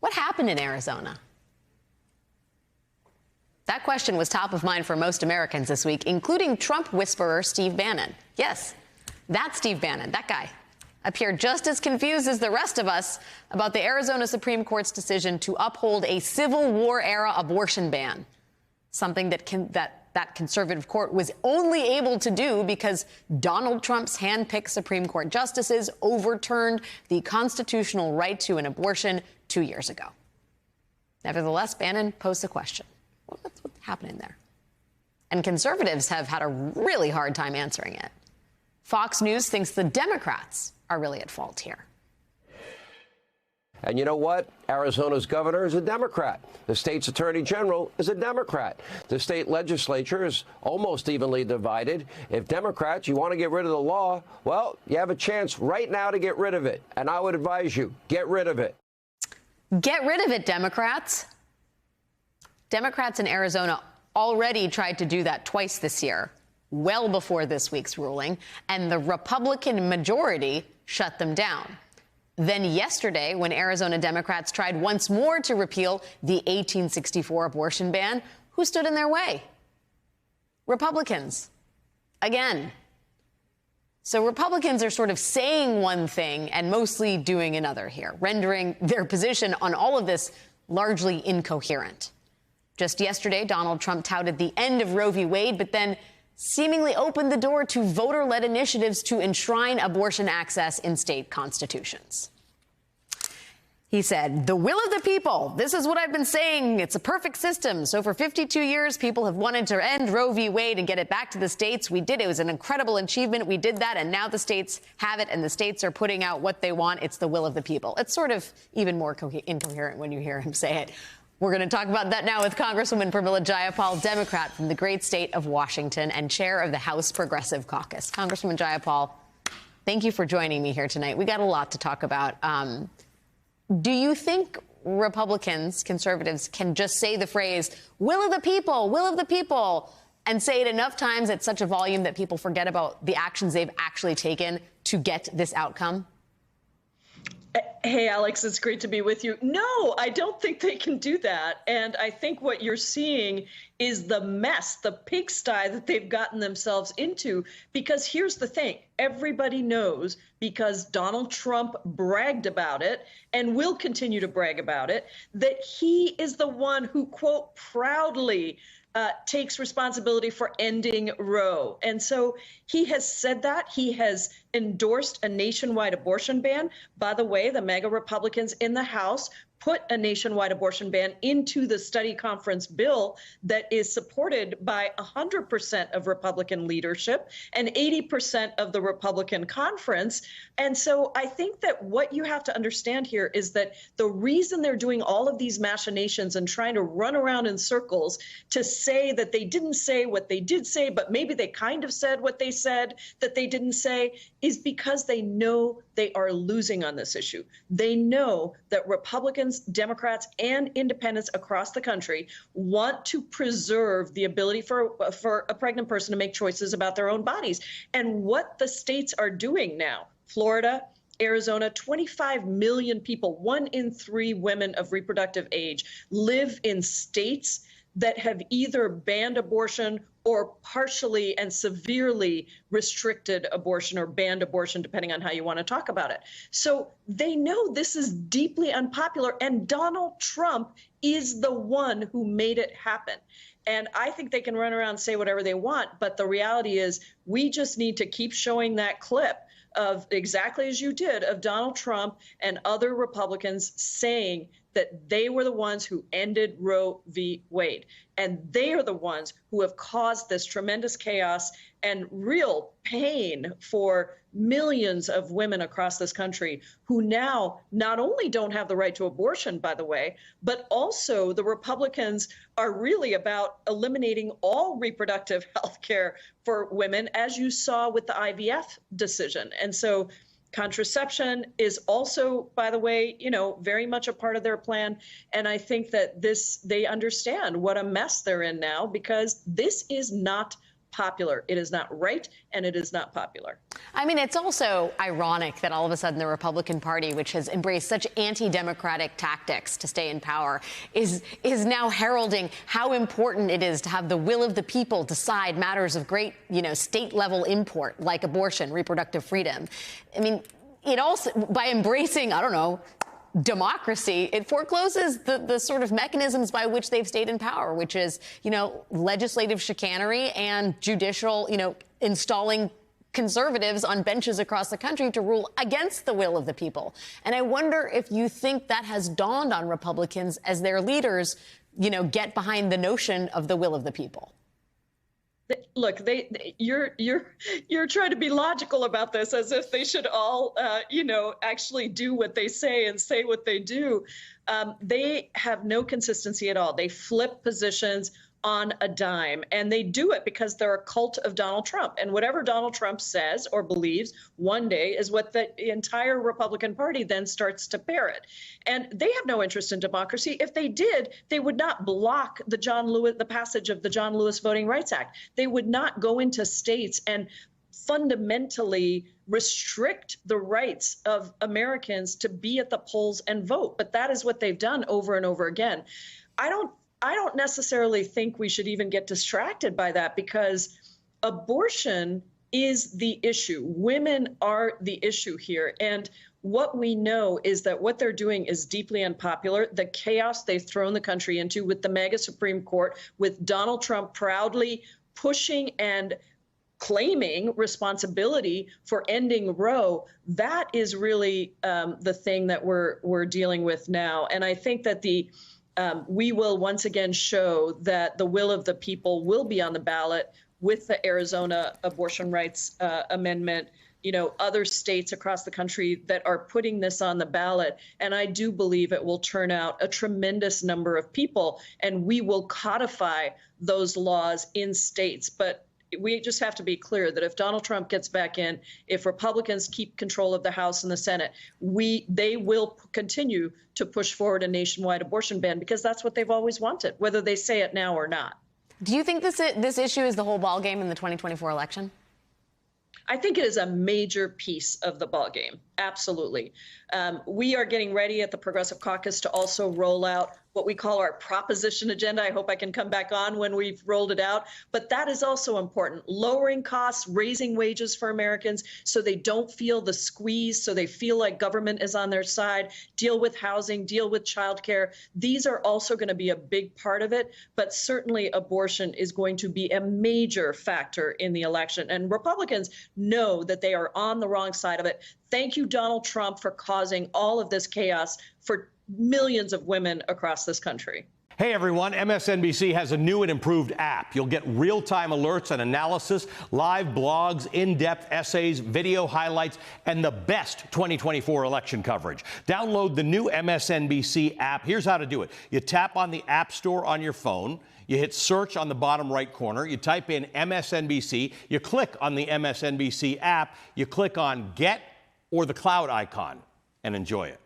What happened in Arizona? That question was top of mind for most Americans this week, including Trump whisperer Steve Bannon. Yes, that Steve Bannon, that guy, appeared just as confused as the rest of us about the Arizona Supreme Court's decision to uphold a Civil War-era abortion ban, something that conservative court was only able to do because Donald Trump's hand-picked Supreme Court justices overturned the constitutional right to an abortion 2 years ago. Nevertheless, Bannon posed the question. What's happening there? And conservatives have had a really hard time answering it. Fox News thinks the Democrats are really at fault here. And you know what? Arizona's governor is a Democrat. The state's attorney general is a Democrat. The state legislature is almost evenly divided. If Democrats, you want to get rid of the law, well, you have a chance right now to get rid of it. And I would advise you, get rid of it. Get rid of it, Democrats. Democrats in Arizona already tried to do that twice this year, well before this week's ruling, and the Republican majority shut them down. Then yesterday, when Arizona Democrats tried once more to repeal the 1864 abortion ban, who stood in their way? Republicans. Again. So Republicans are sort of saying one thing and mostly doing another here, rendering their position on all of this largely incoherent. Just yesterday, Donald Trump touted the end of Roe v. Wade, but then seemingly opened the door to voter-led initiatives to enshrine abortion access in state constitutions. He said, "The will of the people. This is what I've been saying. It's a perfect system. So for 52 years, people have wanted to end Roe v. Wade and get it back to the states. We did. It was an incredible achievement. We did that. And now the states have it, and the states are putting out what they want. It's the will of the people." It's sort of even more incoherent when you hear him say it. We're going to talk about that now with Congresswoman Pramila Jayapal, Democrat from the great state of Washington and chair of the House Progressive Caucus. Congresswoman Jayapal, thank you for joining me here tonight. We got a lot to talk about. Do you think Republicans, conservatives, can just say the phrase, will of the people, and say it enough times at such a volume that people forget about the actions they've actually taken to get this outcome? Hey, Alex, it's great to be with you. No, I don't think they can do that. And I think what you're seeing is the mess, the pigsty that they've gotten themselves into. Because here's the thing. Everybody knows, because Donald Trump bragged about it and will continue to brag about it, that he is the one who, quote, proudly takes responsibility for ending Roe. And so he has said that. He has endorsed a nationwide abortion ban. By the way, the MAGA Republicans in the House put a nationwide abortion ban into the study conference bill that is supported by 100% of Republican leadership and 80% of the Republican conference. And so I think that what you have to understand here is that the reason they're doing all of these machinations and trying to run around in circles to say that they didn't say what they did say, but maybe they kind of said what they said that they didn't say, is because they know they are losing on this issue. They know that Republicans, Democrats, and independents across the country want to preserve the ability for a pregnant person to make choices about their own bodies. And what the states are doing now, Florida, Arizona, 25 million people, 1 in 3 women of reproductive age, live in states that have either banned abortion or partially and severely restricted abortion or banned abortion, depending on how you want to talk about it. So they know this is deeply unpopular, and Donald Trump is the one who made it happen. And I think they can run around and say whatever they want, but the reality is we just need to keep showing that clip of exactly as you did, of Donald Trump and other Republicans saying that they were the ones who ended Roe v. Wade. And they are the ones who have caused this tremendous chaos and real pain for millions of women across this country who now not only don't have the right to abortion, by the way, but also the Republicans are really about eliminating all reproductive health care for women, as you saw with the IVF decision. And so contraception is also, by the way, very much a part of their plan. And I think that they understand what a mess they're in now, because this is not popular. It is not right, and it is not popular. I mean, it's also ironic that all of a sudden the Republican Party, which has embraced such anti-democratic tactics to stay in power, is now heralding how important it is to have the will of the people decide matters of great, state-level import, like abortion, reproductive freedom. I mean, it also, by embracing, I don't know, democracy, it forecloses the sort of mechanisms by which they've stayed in power, which is, legislative chicanery and judicial, installing conservatives on benches across the country to rule against the will of the people. And I wonder if you think that has dawned on Republicans as their leaders, get behind the notion of the will of the people. Look, you're trying to be logical about this, as if they should all, actually do what they say and say what they do. They have no consistency at all. They flip positions on a dime, and they do it because they're a cult of Donald Trump. And whatever Donald Trump says or believes one day is what the entire Republican Party then starts to parrot. And they have no interest in democracy. If they did, they would not block the passage of the John Lewis Voting Rights Act. They would not go into states and fundamentally restrict the rights of Americans to be at the polls and vote. But that is what they've done over and over again. I don't necessarily think we should even get distracted by that, because abortion is the issue. Women are the issue here. And what we know is that what they're doing is deeply unpopular. The chaos they've thrown the country into with the mega Supreme Court, with Donald Trump proudly pushing and claiming responsibility for ending Roe, that is really the thing that we're dealing with now. And I think that we will once again show that the will of the people will be on the ballot with the Arizona abortion rights amendment. Other states across the country that are putting this on the ballot. And I do believe it will turn out a tremendous number of people, and we will codify those laws in states. But we just have to be clear that if Donald Trump gets back in, if Republicans keep control of the House and the Senate, they will continue to push forward a nationwide abortion ban, because that's what they've always wanted, whether they say it now or not. Do you think this issue is the whole ballgame in the 2024 election? I think it is a major piece of the ballgame. Absolutely. We are getting ready at the Progressive Caucus to also roll out what we call our proposition agenda. I hope I can come back on when we've rolled it out. But that is also important. Lowering costs, raising wages for Americans so they don't feel the squeeze, so they feel like government is on their side, deal with housing, deal with childcare. These are also going to be a big part of it. But certainly abortion is going to be a major factor in the election. And Republicans know that they are on the wrong side of it. Thank you, Donald Trump, for causing all of this chaos for millions of women across this country. Hey everyone, MSNBC has a new and improved app. You'll get real-time alerts and analysis, live blogs, in-depth essays, video highlights, and the best 2024 election coverage. Download the new MSNBC app. Here's how to do it. You tap on the App Store on your phone. You hit search on the bottom right corner. You type in MSNBC. You click on the MSNBC app. You click on Get or the cloud icon and enjoy it.